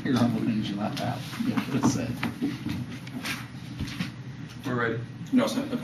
Here's all the things you left out. You could have said. We're ready. No, it's not. Okay.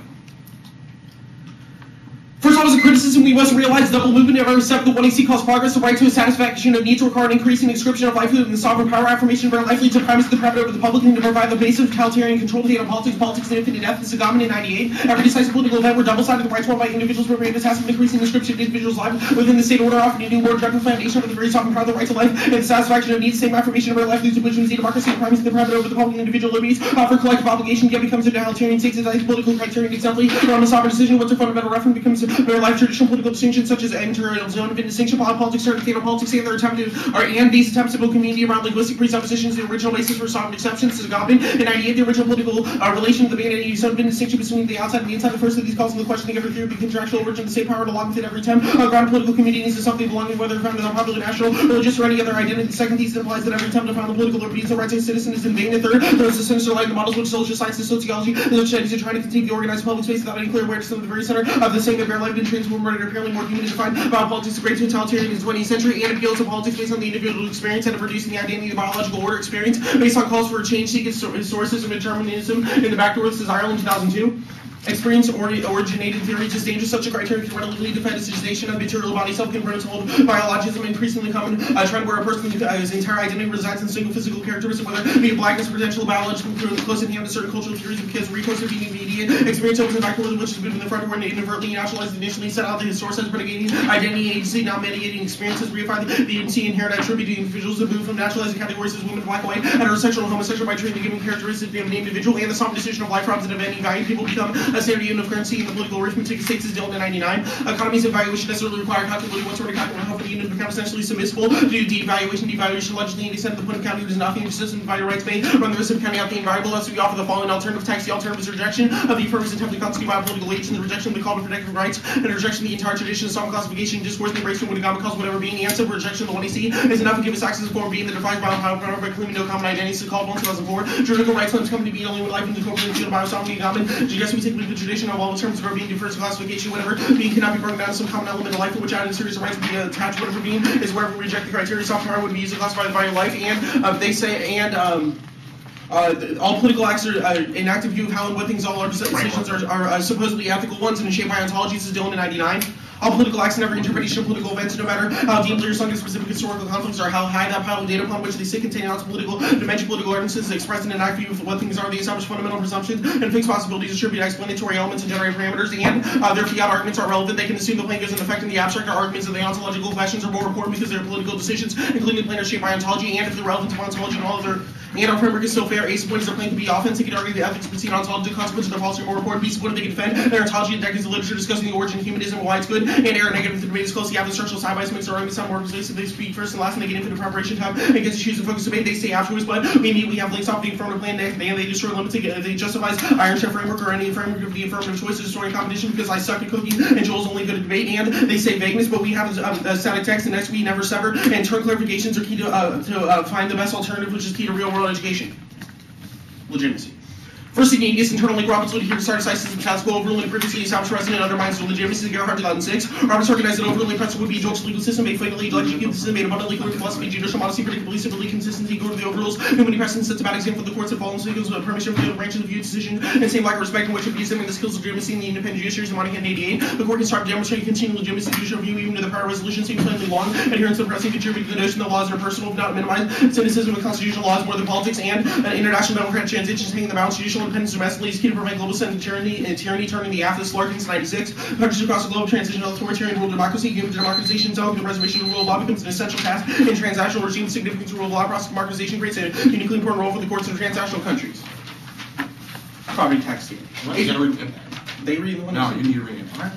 First off, as a criticism, we must realize the double movement of every step of the 1AC calls progress, the right to a satisfaction of needs require an increasing inscription of livelihood and the sovereign power affirmation of our life leads to primacy of the private over the public and to provide the base of totalitarian control of politics, politics, and infinite death. This is Agamben in 98. Every decisive political event where double-sided the rights won by individuals appropriate a task of increasing inscription of individuals' life within the state order, offering a new, more directive foundation of the very sovereign power of the right to life and the satisfaction of needs, same affirmation of our life leads to bourgeoisie, democracy, and primacy of the private over the public and individual liberties, offer collective obligation, yet becomes a totalitarian state, political criterion exemplary, on a sovereign decision, what's a fundamental reference becomes very life traditional political distinctions such as editorial zone of distinction, politics, certificate politics, and their these attempts to build community around linguistic presuppositions, the original basis for sovereign exceptions. This is Agamben in 98. The original political relation of the beginning zone of distinction between the outside and the inside. The first of these calls into the questioning of every theory of the contractual origin of the state power to log within every attempt. Ground political community needs to something belonging, whether founded on popular, national, religious, or any other identity. The second thesis implies that every attempt to found the political liberties and rights of a citizen is in vain. The third, there is a sinister light in the models which social science and sociology and social studies are trying to continue the organized public space without any clear awareness of the very center of the same that bare life and transformed murder apparently more human to define about politics of great totalitarian in the 20th century and appeals to politics based on the individual experience and of reducing the identity of the biological order experience based on calls for a change seeking sources of determinism in the backdoor. This is Ireland 2002. Experience originated theories is dangerous. Such a criterion can readily lead to fetishization of material body, self-convertible biologism, increasingly common trend where a person his entire identity resides in a single physical characteristic, whether it be blackness, potential biological, close at hand to certain cultural theories of kids, recourse of being immediate experience opens the back door, which has been in the front door and inadvertently naturalized initially set out the source as predicating identity, agency, now mediating experiences, reify the agency inherent attribute to individuals that move from naturalizing categories as women, black, white, heterosexual, and homosexual by treating the given characteristic of an individual and the sovereign decision of life robs and of any value. People become a standard unit of currency in the political arithmetic of states is dealt in 99. Economies of valuation necessarily require calculating what sort of calculation how the unit becomes essentially submissible to devaluation allegedly in the extent of the point of county does nothing consistent by your rights may run the risk of counting out the inviolable. Thus we offer the following alternative text. The alternative is rejection of the affirmative attempt to constitute by political age and the rejection of the call to protective rights and the rejection of the entire tradition of some classification, discourse, and embrace of what Agamben calls whatever being. The answer for rejection of the 1AC is enough to give us access to form being that defines violent power by claiming no common identity. So called 2004. Juridical rights claims come to be only with life and the corporate field of biosovereignty. Agamben suggests we take the tradition of all the terms of our being to first classification, whatever being cannot be broken down to some common element of life in which added series of rights would be attached. Whatever being is wherever we reject the criteria. Soft power would be used to classify the body of life, and they say, and all political acts are an active view of how and what things all our decisions are supposedly ethical ones and shaped by ontologies. This is Dylan in 99. All political acts and every interpretation of political events, no matter how deeply or sunk in specific historical conflicts or how high that pile of data upon which they sit contain its political dimension, political ordinances expressed in an act view of what things are, they establish fundamental presumptions and fixed possibilities, distribute explanatory elements and generate parameters, and their fiat arguments are relevant. They can assume the plan goes into effect in the abstract. Our arguments of the ontological questions are more important because they're political decisions, including the plan are shaped by ontology, and if they're relevant to ontology and all of their and our framework is still fair. Ace point is their plan can be offense. They can argue the ethics between ontology, the consequences of their policy are more important. B supported they can defend their ontology and decades of literature discussing the origin of humanism and why it's good, and error negative if the debate is close. The absent structural side by makes their arguments sound more persuasive. They speak first and last, and they get into the preparation time and get to choose the focus debate. They say afterwards, but we have links off the affirmative plan, and they destroy limits. They justify Iron Chef framework or any framework of the affirmative choice to destroy competition because I suck at cooking and Joel's only good at debate. And they say vagueness, but we have a static text, and next we never sever. And term clarifications are key to find the best alternative, which is key to real world education. Legitimacy. First, the Indians internal link Roberts looted here to start a system of status quo overruling a previously established precedent undermines the legitimacy of Gerhardt 2006. Roberts organized an overruling precedent would be a jokes legal system made fatally legislative system made abundantly clear to philosophy, judicial modesty, predictability, stability, consistency, go to the overrules, and when he precedent systematic example for the courts that follow legal permission for the branches of view decision and same like respect in which would be assuming the skills of legitimacy in the independent judiciaries in Monahan 88. The court can start to demonstrate continued legitimacy of judicial review even to the prior resolution seems plainly long. Adherence to the precedent contribute to the notion that laws are personal, if not minimize cynicism of constitutional laws more than politics, and international democratic transitions hanging the balance judicial independence domestically is key to prevent global tyranny turning the after Larkins 96. Countries across the globe transition to authoritarian rule of democracy, given democratization zone, the preservation of the rule of law becomes an essential task in transactional regimes. Significance of rule of law process democratization creates a uniquely important role for the courts in transnational countries. Property tax scheme. They read the one? No, you need to read it. All right.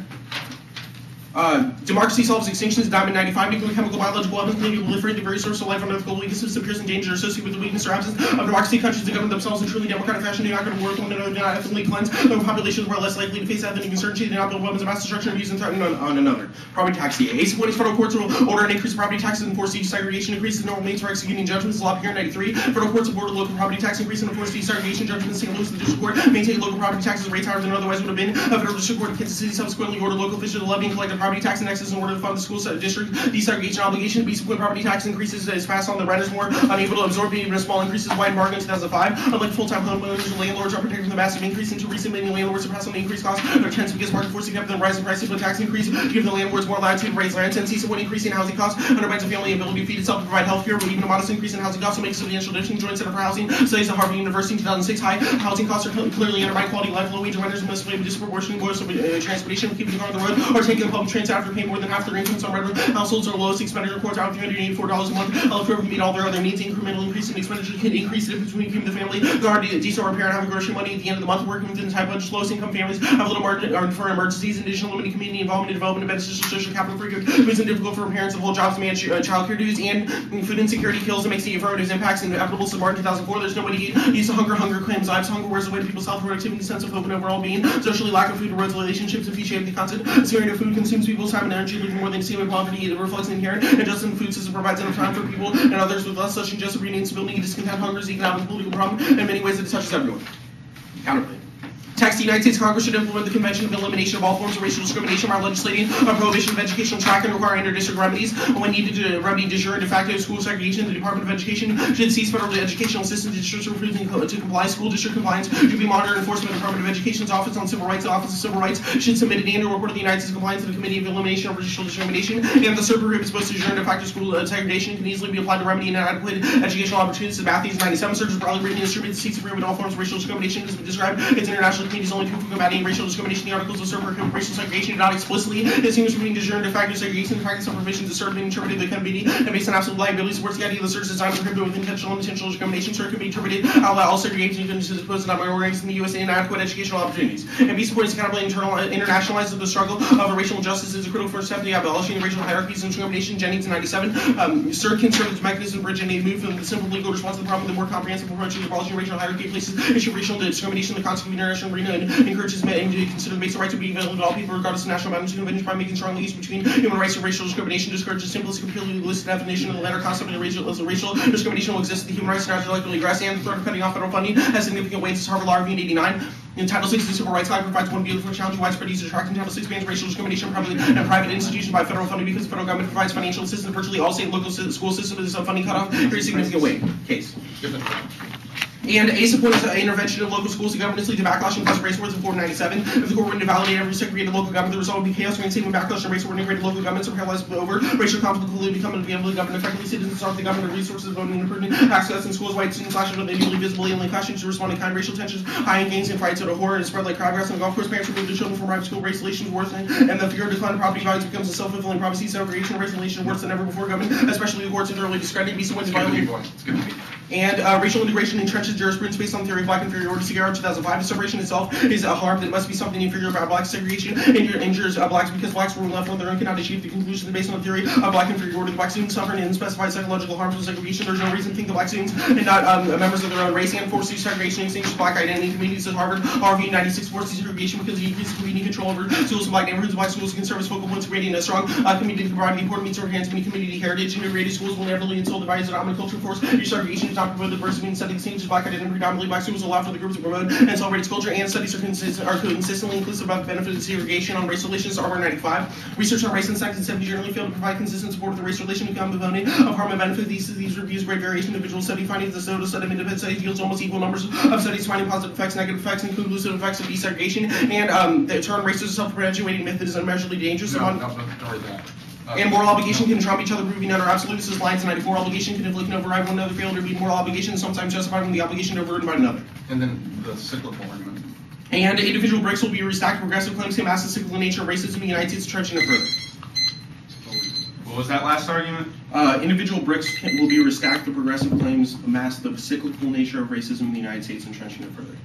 Democracy solves extinctions, Diamond 95, nuclear, chemical, biological weapons, may proliferate the very source of life on Earth. Global weaknesses appears in danger associated with the weakness or absence of democracy. Countries that govern themselves in truly democratic fashion do not go to war with one another, do not ethically cleanse. Local populations were less likely to face ethnic uncertainty, do not build weapons of mass destruction, abuse, and threaten on another. Property tax. The Ace of federal courts will order an increase in property taxes and enforce desegregation, increases the normal means for executing judgments. Law here in 93. Federal courts will order local property tax increase and enforce desegregation judgments. St. Louis, the district court maintain local property taxes rates higher than otherwise would have been. A federal district court in Kansas City subsequently ordered local officials to levy and collect property tax indexes in order to fund the school district desegregation obligation. B, when property tax increases is passed on, the renters more unable to absorb even a small increase is wide bargain in 2005. Unlike full-time homeowners and landlords are protected from the massive increase into recent many landlords have passed on the increased costs. Their tenants because market forcing up the rising prices when tax increase to give the landlords more latitude to raise land tenancies. So when increasing housing costs undermines the family ability to feed itself and provide health care, but even a modest increase in housing costs will make a substantial difference. Joint Center for Housing studies at Harvard University in 2006. High housing costs are clearly undermine quality of life. Low-wage renters must pay disproportionate costs of transportation, keeping the car on the road, or taking the public transit after paying more than half their income. Some regular households are lowest expenditure reports out $384 a month. Healthcare can meet all their other needs. Incremental increase in expenditure can increase the difference between the family. There are decent repair and having grocery money at the end of the month. Working within the type budget, lowest income families have little margin for emergencies. In addition, limited community involvement and development of beneficial social capital for good. It's difficult for parents to hold jobs to manage child care duties, and food insecurity kills and makes the affirmative impacts inevitable. So Martin 2004, there's no way to eat. Use of hunger claims lives. Hunger wears away to people's health, productivity, sense of hope, and overall being. Socially, lack of food erodes relationships and feature the constant searing of food consumes people's time and energy, leaving more than extreme poverty. It reflects an inherent injustice in the food system, provides enough time for people and others with less such injustice, breeding instability, discontent, hunger is an economic and political problem. In many ways, it touches everyone. Counterpoint. Text, the United States Congress should implement the Convention of Elimination of all forms of racial discrimination by legislating a prohibition of educational track and require inter-district remedies. When needed to remedy de jure and de facto school segregation, the Department of Education should cease federal educational assistance districts refusing to comply. School district compliance should be monitored and enforced by the Department of Education's Office on Civil Rights. The Office of Civil Rights should submit an annual report of the United States compliance to the Committee of Elimination of Racial Discrimination. And the CERP prohibits both de jure and de facto school segregation can easily be applied to remedy inadequate educational opportunities. The Matthews 97 searches broadly written instruments seeks to prohibit all forms of racial discrimination has been described. Its international community's only tool for combating racial discrimination. The articles of CERP prohibit racial segregation, not explicitly distinguish between de jure and de facto segregation. The practice of provisions of CERP being interpreted the committee and based on absolute liability supports the idea that CERP is designed to prohibit with intentional and intentional discrimination. CERP can be interpreted outlaw all segregation as opposed to not minorities in the U.S. and inadequate educational opportunities. And B supports accountability internationalizes the struggle of racial injustice is a critical first step to the abolishing of racial hierarchies and discrimination. Jennings in 97. CERP can serve as a mechanism to bridge and move from the simple legal response to the problem. The more comprehensive approach to abolishing racial hierarchy places issue racial discrimination in the concept of international arena and encourages men to consider the basic right to be available to all people regardless of national boundaries. Convention by making strong links between human rights and racial discrimination discourages simplest completely listed definition of the latter concept of racial discrimination will exist. The human rights are not likely addressed, and the threat of cutting off federal funding has significant weight. This is Harvard Law Review in 89. In Title VI, the Civil Rights Act provides one vehicle for challenging widespread use of tracking. Title VI bans racial discrimination and private institutions by federal funding because the federal government provides financial assistance to virtually all state and local school systems. Is funding cutoff carries significant weight. Case. And A supports intervention of local schools. The government is leading to backlash and race wars in 497. If the court were to validate every segregated local government, the result would be chaos, reinstatement, backlash, and race war. Integrated local governments are paralyzed over racial conflict will become unavailable to govern effectively. Citizens start the government resources, voting, and improving access in schools. White students lashes with immediately visible alien clashing to respond to kind racial tensions, high gangs and fights out of horror and spread like crabgrass on the golf course. Parents remove their children from private school, race relations worsen, and the fear of decline of property values becomes a self-fulfilling prophecy. Segregation, race relations worse than ever before government, especially the courts and early discredited. Be someone's violent. And racial integration entrenches jurisprudence based on the theory of black inferiority. Cigar 2005. The separation itself is a harm that must be something inferior about black segregation. Injures blacks because blacks were left on their own cannot achieve the conclusion based on the theory of black inferiority. The black students suffer an unspecified psychological harm from segregation. There's no reason to think the black students and not members of their own race and force these segregation extinguishes black identity communities at Harvard. Harvard 96 forces segregation because he increases community control over schools in black neighborhoods. Black schools can serve as focal points creating a strong community to provide the important means to enhance community heritage. Integrated schools will inevitably install the values of dominant culture force. Your segregation is not promote the diversity and setting distinguishes black identity. Predominantly black schools allow for the groups to promote and celebrate its culture, and studies are consistently inclusive about the benefits of segregation on race relations. Harvard 95. Research on race in 1970 generally failed to provide consistent support of the race relation to component of harm and benefit. These reviews great variation in individual study findings. The total set of independent studies yields almost equal numbers of studies finding positive effects, negative effects, and conclusive effects of desegregation. And the term race is a self-perpetuating myth that is unmeasurably dangerous. Don't read that. And moral obligation can trump each other, proving under absolutes. This lines in 94. Obligation can inflict and override one another. Failure to be moral obligation, sometimes justified when the obligation overridden by another. And then the cyclical argument. And individual bricks will be restacked. Progressive claims can mask the cyclical nature of racism in the United States, trenching it further. What was that last argument? Individual bricks will be restacked. The progressive claims mask the cyclical nature of racism in the United States, and trenching it further.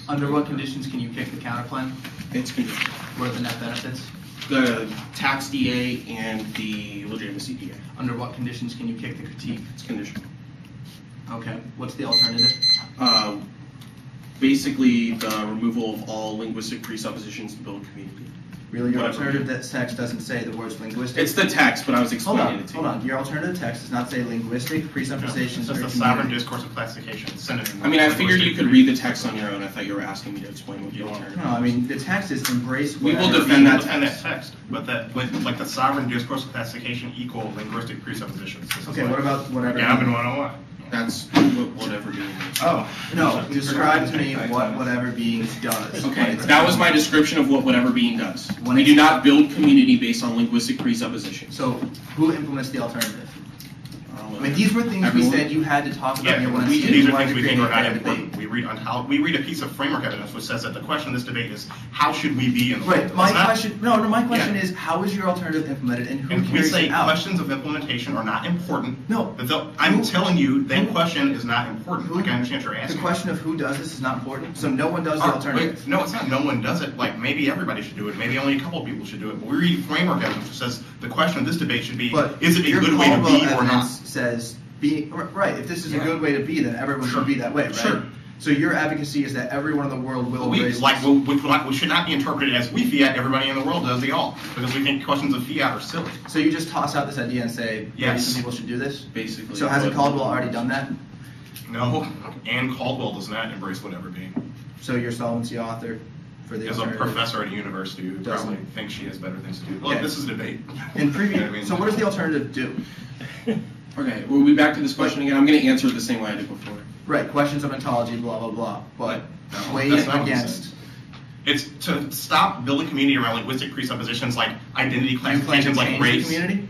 Under what conditions can you kick the counterclaim? It's conditional. What are the net benefits? The tax DA and the legitimacy DA. Under what conditions can you kick the critique? It's conditional. Okay. What's the alternative? Basically, the removal of all linguistic presuppositions to build community. Really, your Whatever. alternative text doesn't say the words linguistic? It's the text, but I was Hold explaining on, it to hold you. on. Your alternative text does not say linguistic, No, presuppositions, it's just or the sovereign community. discourse of classification. Synonym. I mean, I figured you could read the text on your own. I thought you were asking me to explain what the alternative No, I mean, the text is embrace We will whatever defend being- that Defend that text, but that, like the sovereign discourse of classification equal linguistic presuppositions. This is Okay, like what about whatever? Gavin 101. That's whatever being is. Oh, no, describe to me what whatever being does. Okay, that was my description of what whatever being does. When We it's- do not build community based on linguistic presuppositions. So, who implements the alternative? I mean, these were things we Everyone- said you had to talk about in your Yeah, one these you are wanted things to we create think a are not fair important. debate. We read a piece of framework evidence which says that the question in this debate is how should we be in the Right, world? my It's not- question, my question is, how is your alternative implemented and who And we carries say it out? questions of implementation are not important. No. But I'm telling you that Who- question is not important. Who- Like I understand you're The asking. question of who does this is not important, so no one does the alternative. Wait, no, it's not. No one does it. Like maybe everybody should do it. Maybe only a couple of people should do it. But we read framework evidence which says the question of this debate should be: But is it a your good way to Caldwell be or not? evidence says right. If this is a Yeah. good way to be, then everyone Sure. should be that way, right? Sure. So your advocacy is that everyone in the world will We embrace like this. we should not be interpreted as we fiat. Everybody in the world does the all because we think questions of fiat are silly. So you just toss out this idea and say, maybe Yes. some people should do this? Basically. So hasn't what- Caldwell already done that? No, Ann Caldwell does not embrace whatever being. So your solvency author for the As a alternative? professor at a university who Doesn't. probably thinks she has better things to do. Look, Okay. this is a debate. In previous, You know what I mean? so what does the alternative do? Okay, we'll be back to this question again. I'm going to answer it the same way I did before. Right, questions of ontology, blah, blah, blah. But No, weighed that's not what it against, says. It's to stop building community around linguistic presuppositions like identity you plan to classifications like change the race. community?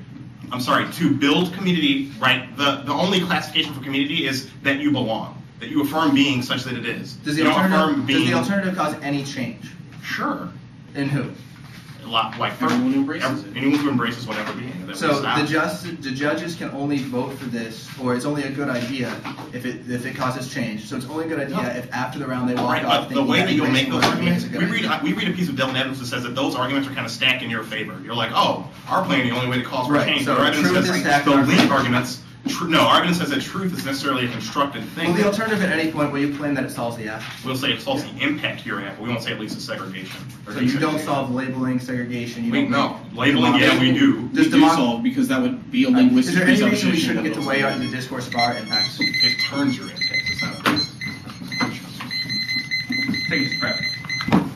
I'm sorry, to build community, right? The only classification for community is that you belong, that you affirm being such that it is. Does the You don't affirm alternative, does being, the alternative cause any change? Sure. In who? A lot, like Everyone who embraces it. Anyone who embraces whatever being. That So will stop. the judges can only vote for this, or it's only a good idea if it causes change. So it's only a good idea No. if after the round they walk Right, off but the thinking way that you'll make embracing those whatever being arguments, is a good idea. we read a piece of Dylan Evans that says that those arguments are kind of stacked in your favor. You're like, oh, our plan, the only way to cause for Right, change. so The evidence truth says is stacked the in our weak favor. arguments. No, our evidence says that truth is necessarily a constructed thing. Well, the alternative at any point, will you claim that it solves the app? We'll say it solves the impact you're at, but we won't say it leads to segregation. or So you don't desegregation. solve labeling, segregation, you We, don't no, make labeling, yeah, we do. Does We do democ- solve because that would be a Is linguistic there any reason we presupposition shouldn't that get to will weigh solve out it. the discourse of our impacts? It turns your impact. It's not a. Take it to prep.